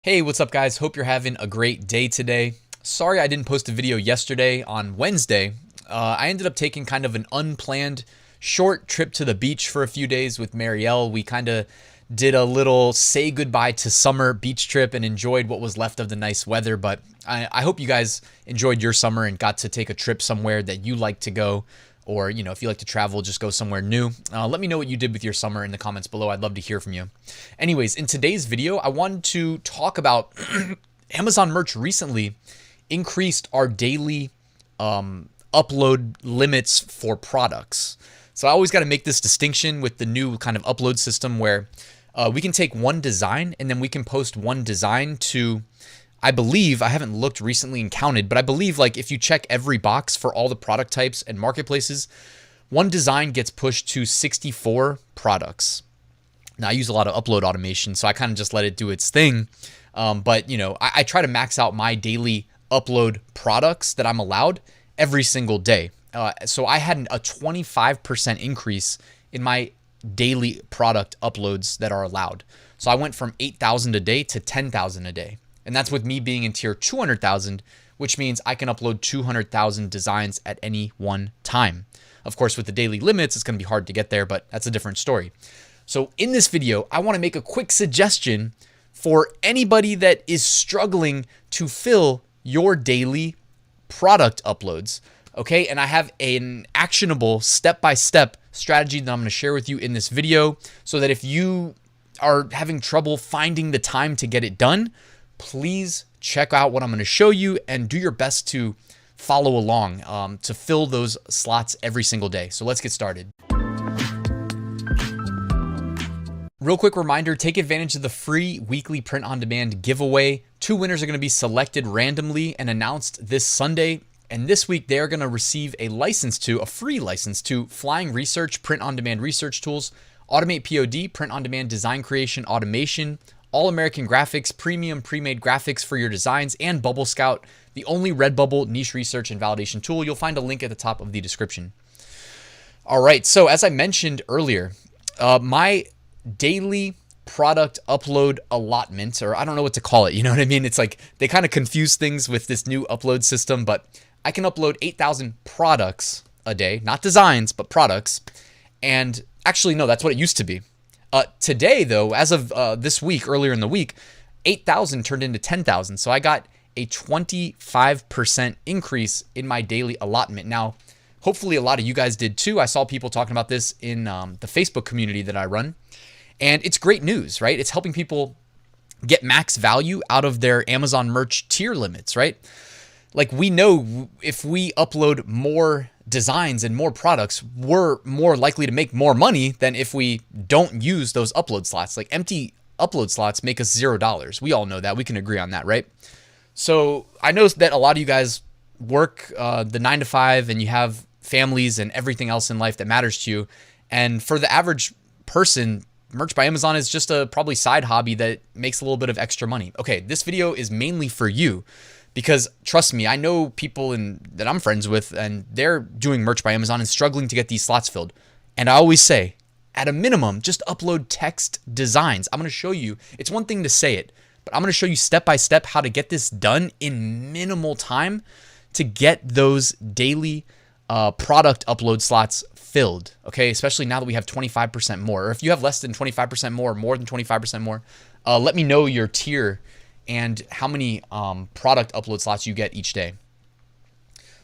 Hey, what's up guys? Hope you're having a great day today. Sorry I didn't post a video yesterday on Wednesday. I ended up taking kind of an unplanned short trip to the beach for a few days with Marielle. We kind of did a little say goodbye to summer beach trip and enjoyed what was left of the nice weather. But I hope you guys enjoyed your summer and got to take a trip somewhere that you like to go. Or, if you like to travel, just go somewhere new. Let me know what you did with your summer in the comments below. I'd love to hear from you. Anyways, in today's video, I wanted to talk about Amazon merch recently increased our daily upload limits for products. So I always got to make this distinction with the new kind of upload system where we can take one design and then we can post one design to, I believe, I haven't looked recently and counted, but I believe like if you check every box for all the product types and marketplaces, one design gets pushed to 64 products. Now I use a lot of upload automation, so I kind of just let it do its thing. But I try to max out my daily upload products that I'm allowed every single day. So I had a 25% increase in my daily product uploads that are allowed. So I went from 8,000 a day to 10,000 a day. And that's with me being in tier 200,000, which means I can upload 200,000 designs at any one time. Of course, with the daily limits, it's going to be hard to get there, but that's a different story. So in this video, I want to make a quick suggestion for anybody that is struggling to fill your daily product uploads. Okay, and I have an actionable step-by-step strategy that I'm going to share with you in this video so that if you are having trouble finding the time to get it done, please check out what I'm going to show you and do your best to follow along to fill those slots every single day. So let's get started. Real quick reminder, take advantage of the free weekly print on demand giveaway. 2 winners are going to be selected randomly and announced this Sunday. And this week they are going to receive a free license to Flying Research print on demand research tools, AutomatePOD print on demand design creation automation, All-American Graphics, premium pre-made graphics for your designs, and Bubble Scout, the only Redbubble niche research and validation tool. You'll find a link at the top of the description. All right, so as I mentioned earlier, my daily product upload allotment, or I don't know what to call it, you know what I mean? It's like they kind of confuse things with this new upload system, but I can upload 8,000 products a day, not designs, but products. And actually, no, that's what it used to be. Today, though, as of this week, earlier in the week, 8,000 turned into 10,000. So I got a 25% increase in my daily allotment. Now, hopefully a lot of you guys did too. I saw people talking about this in the Facebook community that I run. And it's great news, right? It's helping people get max value out of their Amazon merch tier limits, right? Like we know if we upload more designs and more products, we're more likely to make more money than if we don't use those upload slots. Like empty upload slots make us $0. We all know that. We can agree on that, right? So I know that a lot of you guys work the 9 to 5 and you have families and everything else in life that matters to you. And for the average person, merch by Amazon is just a probably side hobby that makes a little bit of extra money. Okay, this video is mainly for you. Because trust me, I know people that I'm friends with and they're doing merch by Amazon and struggling to get these slots filled. And I always say, at a minimum, just upload text designs. I'm going to show you. It's one thing to say it, but I'm going to show you step by step how to get this done in minimal time to get those daily product upload slots filled. Okay, especially now that we have 25% more. Or if you have less than 25% more, or more than 25% more, let me know your tier and how many product upload slots you get each day.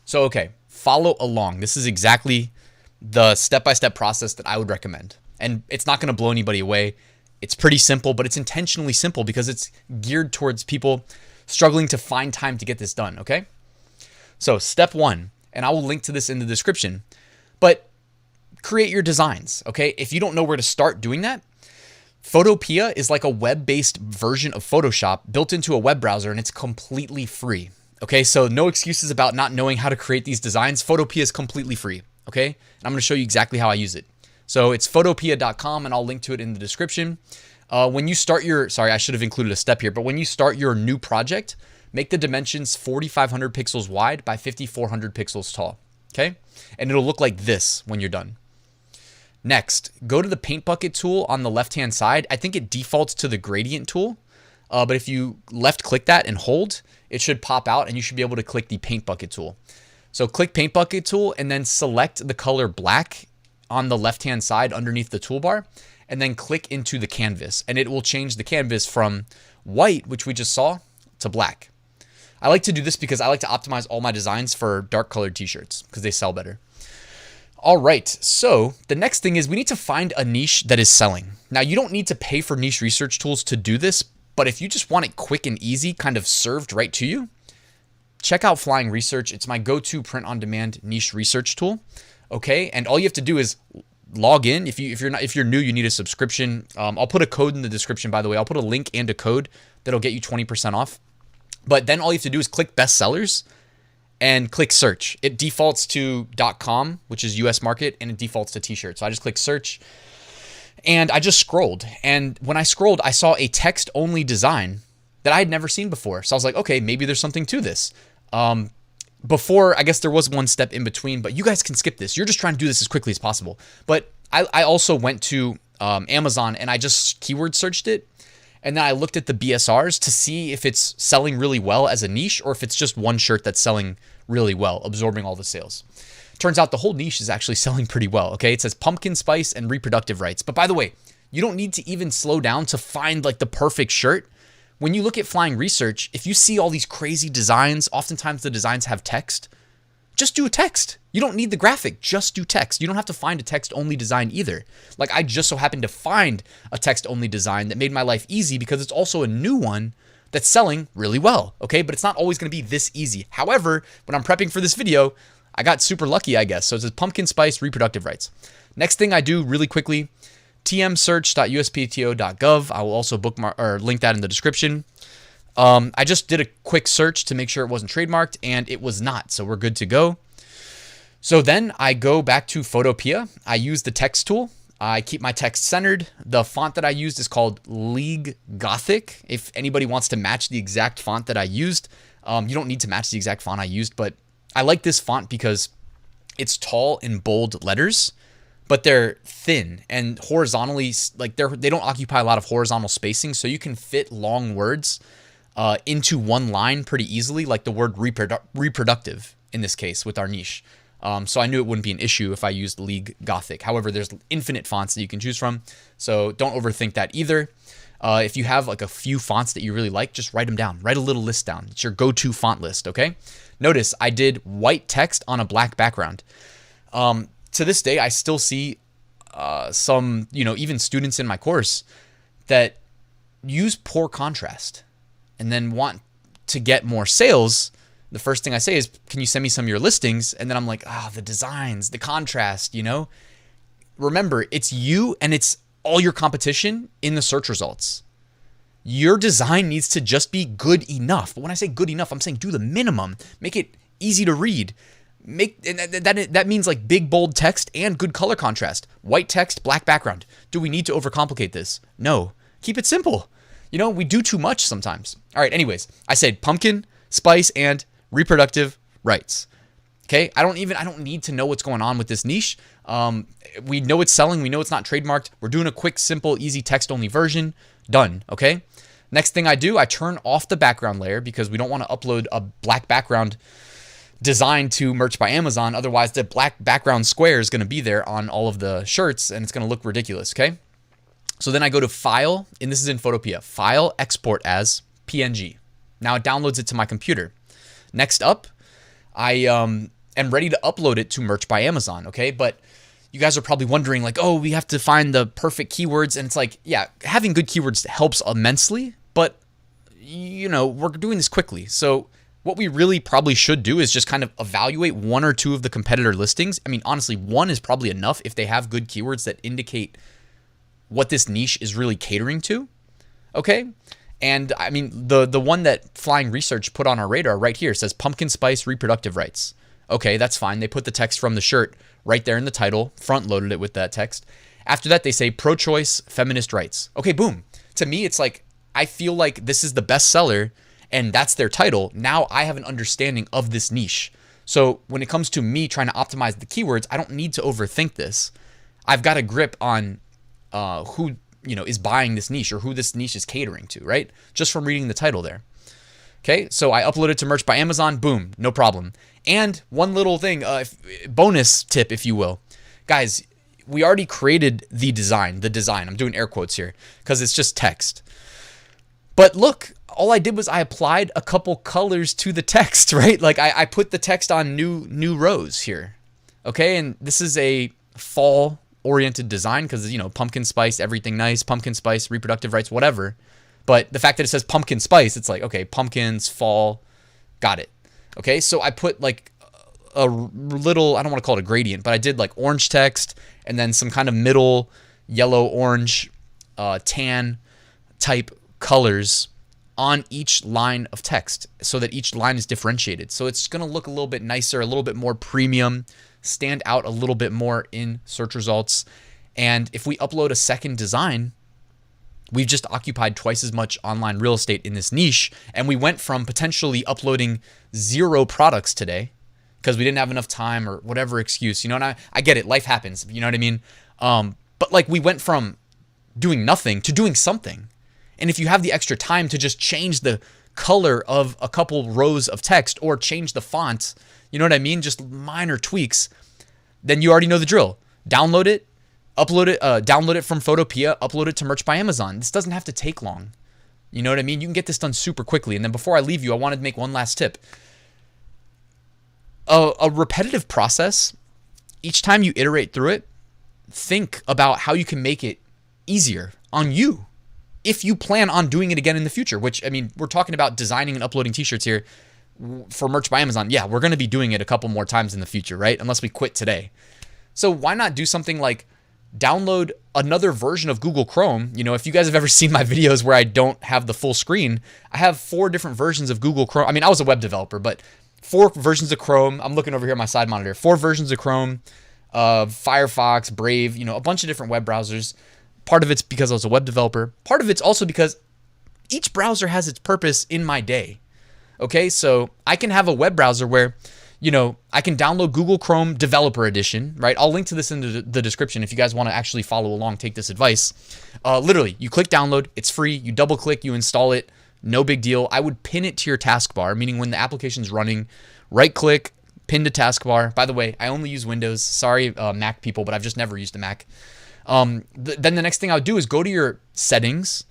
So, okay, follow along. This is exactly the step-by-step process that I would recommend. And it's not going to blow anybody away. It's pretty simple, but it's intentionally simple because it's geared towards people struggling to find time to get this done, okay? So, step 1, and I will link to this in the description, but create your designs, okay? If you don't know where to start doing that, Photopea is like a web-based version of Photoshop built into a web browser, and it's completely free. Okay, so no excuses about not knowing how to create these designs. Photopea is completely free. Okay, and I'm going to show you exactly how I use it. So it's photopea.com, and I'll link to it in the description. When you start sorry, I should have included a step here, but when you start your new project, make the dimensions 4,500 pixels wide by 5,400 pixels tall. Okay, and it'll look like this when you're done. Next, go to the paint bucket tool on the left-hand side. I think it defaults to the gradient tool. But if you left click that and hold, it should pop out and you should be able to click the paint bucket tool. So click paint bucket tool and then select the color black on the left-hand side underneath the toolbar, and then click into the canvas, and it will change the canvas from white, which we just saw, to black. I like to do this because I like to optimize all my designs for dark colored t-shirts because they sell better. All right, so the next thing is we need to find a niche that is selling. Now, you don't need to pay for niche research tools to do this, but if you just want it quick and easy, kind of served right to you, check out Flying Research. It's my go-to print-on-demand niche research tool. Okay, and all you have to do is log in. If you're new, you need a subscription. I'll put a code in the description, by the way. I'll put a link and a code that'll get you 20% off. But then all you have to do is click bestsellers and click search. It defaults to .com, which is US market, and it defaults to t-shirt. So I just click search and I just scrolled. And when I scrolled, I saw a text-only design that I had never seen before. So I was like, okay, maybe there's something to this. Before, I guess there was one step in between, but you guys can skip this. You're just trying to do this as quickly as possible. But I also went to Amazon and I just keyword searched it. And then I looked at the BSRs to see if it's selling really well as a niche or if it's just one shirt that's selling really well, absorbing all the sales. Turns out the whole niche is actually selling pretty well, okay? It says pumpkin spice and reproductive rights. But by the way, you don't need to even slow down to find like the perfect shirt. When you look at Flying Research, if you see all these crazy designs, oftentimes the designs have text. Just do a text. You don't need the graphic, just do text. You don't have to find a text-only design either. Like I just so happened to find a text-only design that made my life easy because it's also a new one that's selling really well, okay? But it's not always gonna be this easy. However, when I'm prepping for this video, I got super lucky, I guess. So it says pumpkin spice reproductive rights. Next thing I do really quickly, tmsearch.uspto.gov. I will also bookmark or link that in the description. I just did a quick search to make sure it wasn't trademarked, and it was not, so we're good to go. So then I go back to Photopea. I use the text tool. I keep my text centered. The font that I used is called League Gothic. If anybody wants to match the exact font that I used, you don't need to match the exact font I used, but I like this font because it's tall and bold letters, but they're thin and horizontally, like they don't occupy a lot of horizontal spacing, so you can fit long words into one line pretty easily, like the word reproductive in this case with our niche. So I knew it wouldn't be an issue if I used League Gothic. However, there's infinite fonts that you can choose from, so don't overthink that either. If you have like a few fonts that you really like, just write them down. Write a little list down. It's your go-to font list, okay? Notice I did white text on a black background. To this day, I still see some, even students in my course that use poor contrast and then want to get more sales. The first thing I say is, can you send me some of your listings? And then I'm like, the designs, the contrast, Remember, it's you and it's all your competition in the search results. Your design needs to just be good enough. But when I say good enough, I'm saying do the minimum. Make it easy to read. That means like big, bold text and good color contrast. White text, black background. Do we need to overcomplicate this? No. Keep it simple. We do too much sometimes. All right, anyways, I said pumpkin, spice, and reproductive rights. Okay, I don't need to know what's going on with this niche. We know it's selling. We know it's not trademarked. We're doing a quick, simple, easy text-only version. Done, okay? Next thing I do, I turn off the background layer because we don't want to upload a black background design to merch by Amazon. Otherwise, the black background square is going to be there on all of the shirts, and it's going to look ridiculous, okay? So then I go to File, and this is in Photopea. File, Export as PNG. Now it downloads it to my computer. Next up, I am ready to upload it to merch by Amazon, okay? But you guys are probably wondering like, oh, we have to find the perfect keywords. And it's like, yeah, having good keywords helps immensely, but we're doing this quickly. So what we really probably should do is just kind of evaluate one or two of the competitor listings. I mean, honestly, one is probably enough if they have good keywords that indicate what this niche is really catering to, okay? And I mean, the one that Flying Research put on our radar right here says pumpkin spice reproductive rights. Okay, that's fine. They put the text from the shirt right there in the title, front loaded it with that text. After that, they say pro-choice feminist rights. Okay, boom. To me, it's like, I feel like this is the best seller and that's their title. Now I have an understanding of this niche. So when it comes to me trying to optimize the keywords, I don't need to overthink this. I've got a grip on who is buying this niche or who this niche is catering to, right? Just from reading the title there. Okay, so I uploaded to Merch by Amazon, boom, no problem. And one little thing, bonus tip, if you will. Guys, we already created the design. I'm doing air quotes here because it's just text. But look, all I did was I applied a couple colors to the text, right? Like I put the text on new rows here. Okay, and this is a fall oriented design because, pumpkin spice, everything nice, pumpkin spice, reproductive rights, whatever. But the fact that it says pumpkin spice, it's like, okay, pumpkins, fall, got it. Okay, so I put like a little, I don't want to call it a gradient, but I did like orange text and then some kind of middle yellow, orange, tan type colors on each line of text so that each line is differentiated. So it's going to look a little bit nicer, a little bit more premium, stand out a little bit more in search results. And if we upload a second design, we've just occupied twice as much online real estate in this niche. And we went from potentially uploading 0 products today because we didn't have enough time or whatever excuse, and I get it. Life happens. You know what I mean? But like we went from doing nothing to doing something. And if you have the extra time to just change the color of a couple rows of text or change the font, you know what I mean? Just minor tweaks, then you already know the drill. Download it, upload it, download it from Photopea, upload it to Merch by Amazon. This doesn't have to take long. You know what I mean? You can get this done super quickly. And then before I leave you, I wanted to make one last tip. A repetitive process, each time you iterate through it, think about how you can make it easier on you if you plan on doing it again in the future, which, I mean, we're talking about designing and uploading t-shirts here for Merch by Amazon. Yeah, we're going to be doing it a couple more times in the future, right? Unless we quit today. So why not do something like download another version of Google Chrome? If you guys have ever seen my videos where I don't have the full screen, I have 4 different versions of Google Chrome. I mean, I was a web developer, but 4 versions of Chrome. I'm looking over here at my side monitor. 4 versions of Chrome, Firefox, Brave, a bunch of different web browsers. Part of it's because I was a web developer. Part of it's also because each browser has its purpose in my day. Okay, so I can have a web browser where, I can download Google Chrome Developer Edition, right? I'll link to this in the description if you guys want to actually follow along, take this advice. Literally, you click download, it's free, you double click, you install it, no big deal. I would pin it to your taskbar, meaning when the application's running, right click, pin to taskbar. By the way, I only use Windows. Sorry, Mac people, but I've just never used a Mac. Then the next thing I would do is go to your settings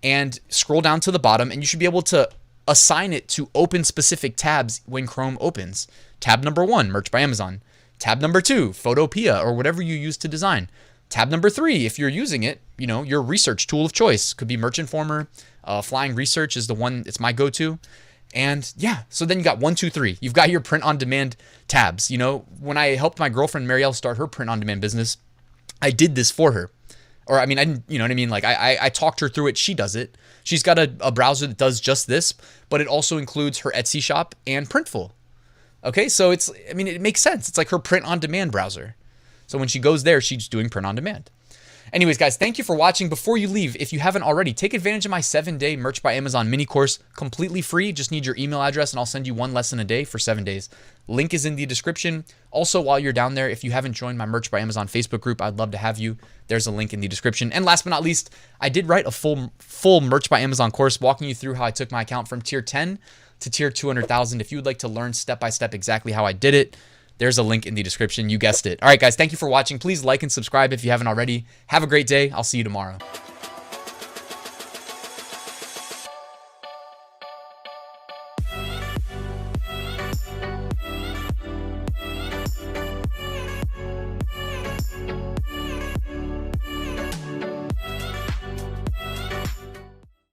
and scroll down to the bottom, and you should be able to assign it to open specific tabs when Chrome opens. Tab number 1, Merch by Amazon. Tab number 2, Photopea, or whatever you use to design. Tab number 3, if you're using it, your research tool of choice. Could be Merch Informer. Flying Research is the one, it's my go-to. And yeah, so then you got 1, 2, 3. You've got your print on demand tabs. When I helped my girlfriend Marielle start her print on demand business, I did this for her. Or I mean, I didn't, you know what I mean? Like I talked her through it. She does it. She's got a browser that does just this, but it also includes her Etsy shop and Printful. Okay, so it makes sense. It's like her print on demand browser. So when she goes there, she's doing print on demand. Anyways, guys, thank you for watching. Before you leave, if you haven't already, take advantage of my 7-day Merch by Amazon mini course, completely free. Just need your email address and I'll send you 1 lesson a day for 7 days. Link is in the description. Also, while you're down there, if you haven't joined my Merch by Amazon Facebook group, I'd love to have you. There's a link in the description. And last but not least, I did write a full Merch by Amazon course walking you through how I took my account from tier 10 to tier 200,000. If you would like to learn step-by-step exactly how I did it, there's a link in the description. You guessed it. All right, guys, thank you for watching. Please like and subscribe if you haven't already. Have a great day. I'll see you tomorrow.